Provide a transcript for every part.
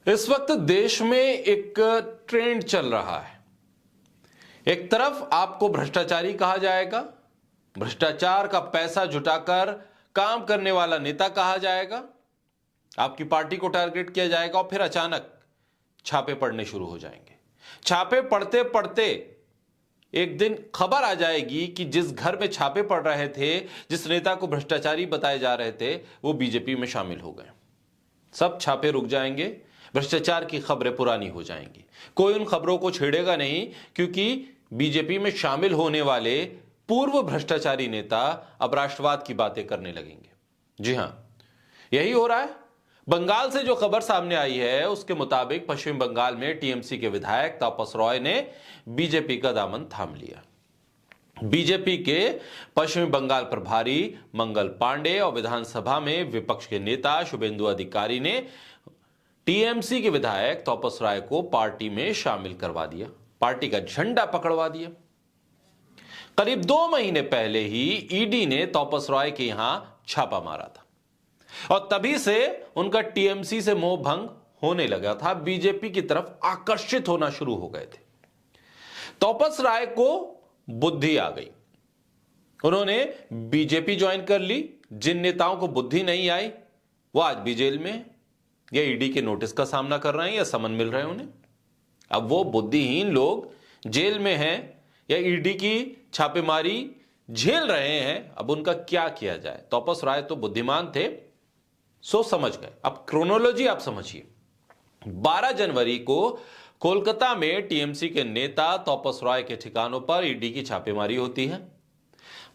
इस वक्त देश में एक ट्रेंड चल रहा है। एक तरफ आपको भ्रष्टाचारी कहा जाएगा, भ्रष्टाचार का पैसा जुटाकर काम करने वाला नेता कहा जाएगा, आपकी पार्टी को टारगेट किया जाएगा और फिर अचानक छापे पड़ने शुरू हो जाएंगे। छापे पड़ते पड़ते एक दिन खबर आ जाएगी कि जिस घर में छापे पड़ रहे थे, जिस नेता को भ्रष्टाचारी बताए जा रहे थे, वो बीजेपी में शामिल हो गए। सब छापे रुक जाएंगे, भ्रष्टाचार की खबरें पुरानी हो जाएंगी, कोई उन खबरों को छेड़ेगा नहीं, क्योंकि बीजेपी में शामिल होने वाले पूर्व भ्रष्टाचारी नेता अब राष्ट्रवाद की बातें करने लगेंगे। जी हां, यही हो रहा है। बंगाल से जो खबर सामने आई है उसके मुताबिक पश्चिम बंगाल में टीएमसी के विधायक तापस रॉय ने बीजेपी का दामन थाम लिया। बीजेपी के पश्चिम बंगाल प्रभारी मंगल पांडे और विधानसभा में विपक्ष के नेता शुभेंदु अधिकारी ने टीएमसी के विधायक तापस रॉय को पार्टी में शामिल करवा दिया, पार्टी का झंडा पकड़वा दिया। करीब 2 महीने पहले ही ईडी ने तापस रॉय के यहां छापा मारा था और तभी से उनका टीएमसी से मोह भंग होने लगा था, बीजेपी की तरफ आकर्षित होना शुरू हो गए थे। तापस रॉय को बुद्धि आ गई, उन्होंने बीजेपी ज्वाइन कर ली। जिन नेताओं को बुद्धि नहीं आई वो आज भी जेल में या ईडी के नोटिस का सामना कर रहे हैं या समन मिल रहे हैं उन्हें। अब वो बुद्धिहीन लोग जेल में हैं या ईडी की छापेमारी झेल रहे हैं, अब उनका क्या किया जाए। तापस रॉय तो बुद्धिमान थे, सोच समझ गए। अब क्रोनोलॉजी आप समझिए। 12 जनवरी को कोलकाता में टीएमसी के नेता तापस रॉय के ठिकानों पर ईडी की छापेमारी होती है।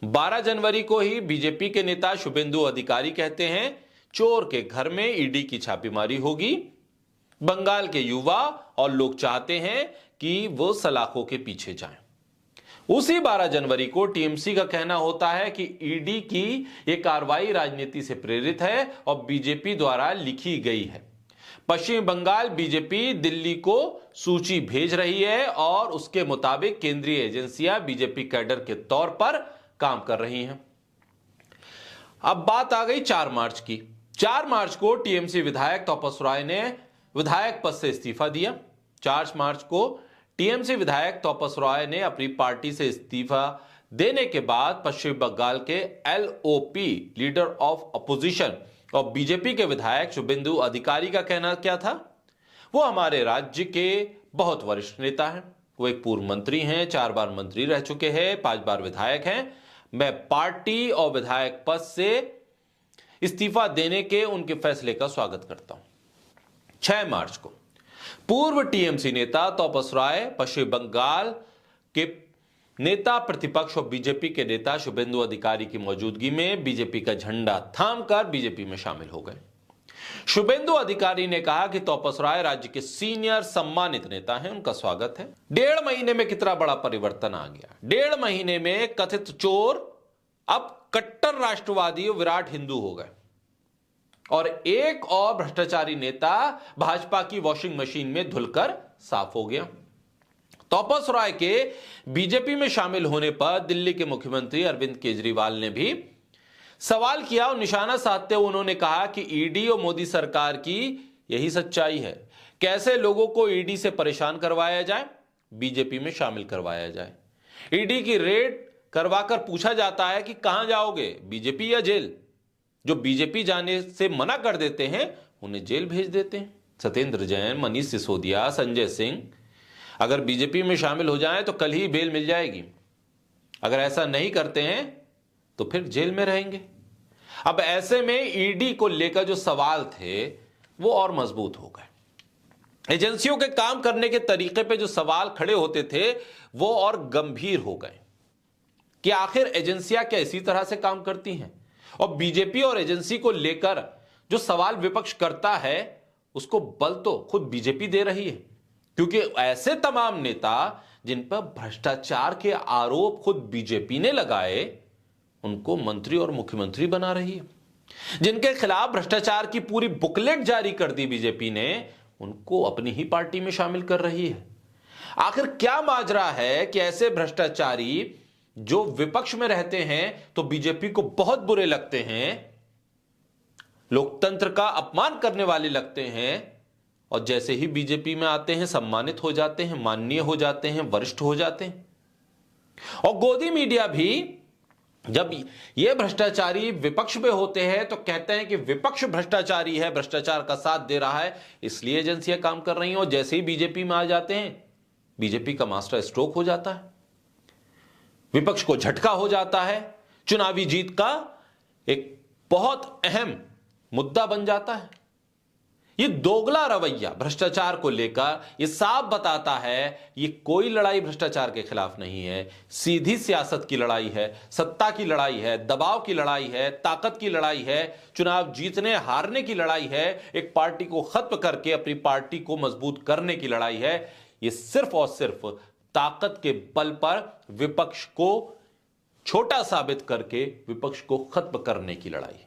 12 जनवरी को ही बीजेपी के नेता शुभेंदु अधिकारी कहते हैं चोर के घर में ईडी की छापेमारी होगी। बंगाल के युवा और लोग चाहते हैं कि वो सलाखों के पीछे जाएं। उसी 12 जनवरी को टीएमसी का कहना होता है कि ईडी की यह कार्रवाई राजनीति से प्रेरित है और बीजेपी द्वारा लिखी गई है। पश्चिम बंगाल बीजेपी दिल्ली को सूची भेज रही है और उसके मुताबिक केंद्रीय एजेंसियां बीजेपी कैडर के तौर पर काम कर रही हैं। अब बात आ गई 4 मार्च की। 4 मार्च को टीएमसी विधायक तापस रॉय ने विधायक पद से इस्तीफा दिया। 4 मार्च को टीएमसी विधायक तापस रॉय ने अपनी पार्टी से इस्तीफा देने के बाद पश्चिम बंगाल के एलओपी लीडर ऑफ अपोजिशन और बीजेपी के विधायक शुभेंदु अधिकारी का कहना क्या था? वो हमारे राज्य के बहुत वरिष्ठ नेता हैं, वो एक पूर्व मंत्री हैं, 4 बार मंत्री रह चुके हैं, 5 बार विधायक हैं। मैं पार्टी और विधायक पद से इस्तीफा देने के उनके फैसले का स्वागत करता हूं। 6 मार्च को पूर्व टीएमसी नेता तापस रॉय पश्चिम बंगाल के नेता प्रतिपक्ष और बीजेपी के नेता शुभेंदु अधिकारी की मौजूदगी में बीजेपी का झंडा थामकर बीजेपी में शामिल हो गए। शुभेंदु अधिकारी ने कहा कि तापस रॉय राज्य के सीनियर सम्मानित नेता हैं, उनका स्वागत है। 1.5 महीने में कितना बड़ा परिवर्तन आ गया। 1.5 महीने में कथित चोर अब कट्टर राष्ट्रवादी विराट हिंदू हो गए और एक और भ्रष्टाचारी नेता भाजपा की वॉशिंग मशीन में धुलकर साफ हो गया। तापस रॉय के बीजेपी में शामिल होने पर दिल्ली के मुख्यमंत्री अरविंद केजरीवाल ने भी सवाल किया और निशाना साधते हुए उन्होंने कहा कि ईडी और मोदी सरकार की यही सच्चाई है। कैसे लोगों को ईडी से परेशान करवाया जाए, बीजेपी में शामिल करवाया जाए। ईडी की रेड करवाकर पूछा जाता है कि कहां जाओगे, बीजेपी या जेल। जो बीजेपी जाने से मना कर देते हैं उन्हें जेल भेज देते हैं। सत्येंद्र जैन, मनीष सिसोदिया, संजय सिंह अगर बीजेपी में शामिल हो जाएं तो कल ही बेल मिल जाएगी। अगर ऐसा नहीं करते हैं तो फिर जेल में रहेंगे। अब ऐसे में ईडी को लेकर जो सवाल थे वो और मजबूत हो गए। एजेंसियों के काम करने के तरीके पे जो सवाल खड़े होते थे वो और गंभीर हो गए कि आखिर एजेंसियां क्या इसी तरह से काम करती हैं। और बीजेपी और एजेंसी को लेकर जो सवाल विपक्ष करता है उसको बल तो खुद बीजेपी दे रही है, क्योंकि ऐसे तमाम नेता जिन पर भ्रष्टाचार के आरोप खुद बीजेपी ने लगाए उनको मंत्री और मुख्यमंत्री बना रही है। जिनके खिलाफ भ्रष्टाचार की पूरी बुकलेट जारी कर दी बीजेपी ने, उनको अपनी ही पार्टी में शामिल कर रही है। आखिर क्या माजरा है कि ऐसे भ्रष्टाचारी जो विपक्ष में रहते हैं तो बीजेपी को बहुत बुरे लगते हैं, लोकतंत्र का अपमान करने वाले लगते हैं और जैसे ही बीजेपी में आते हैं सम्मानित हो जाते हैं, माननीय हो जाते हैं, वरिष्ठ हो जाते हैं। और गोदी मीडिया भी जब ये भ्रष्टाचारी विपक्ष में होते हैं तो कहते हैं कि विपक्ष भ्रष्टाचारी है, भ्रष्टाचार का साथ दे रहा है, इसलिए एजेंसियां काम कर रही हैं। और जैसे ही बीजेपी में आ जाते हैं, बीजेपी का मास्टर स्ट्रोक हो जाता है, विपक्ष को झटका हो जाता है, चुनावी जीत का एक बहुत अहम मुद्दा बन जाता है। ये दोगला रवैया भ्रष्टाचार को लेकर ये साफ बताता है ये कोई लड़ाई भ्रष्टाचार के खिलाफ नहीं है, सीधी सियासत की लड़ाई है, सत्ता की लड़ाई है, दबाव की लड़ाई है, ताकत की लड़ाई है, चुनाव जीतने हारने की लड़ाई है, एक पार्टी को खत्म करके अपनी पार्टी को मजबूत करने की लड़ाई है। ये सिर्फ और सिर्फ ताकत के बल पर विपक्ष को छोटा साबित करके विपक्ष को खत्म करने की लड़ाई है।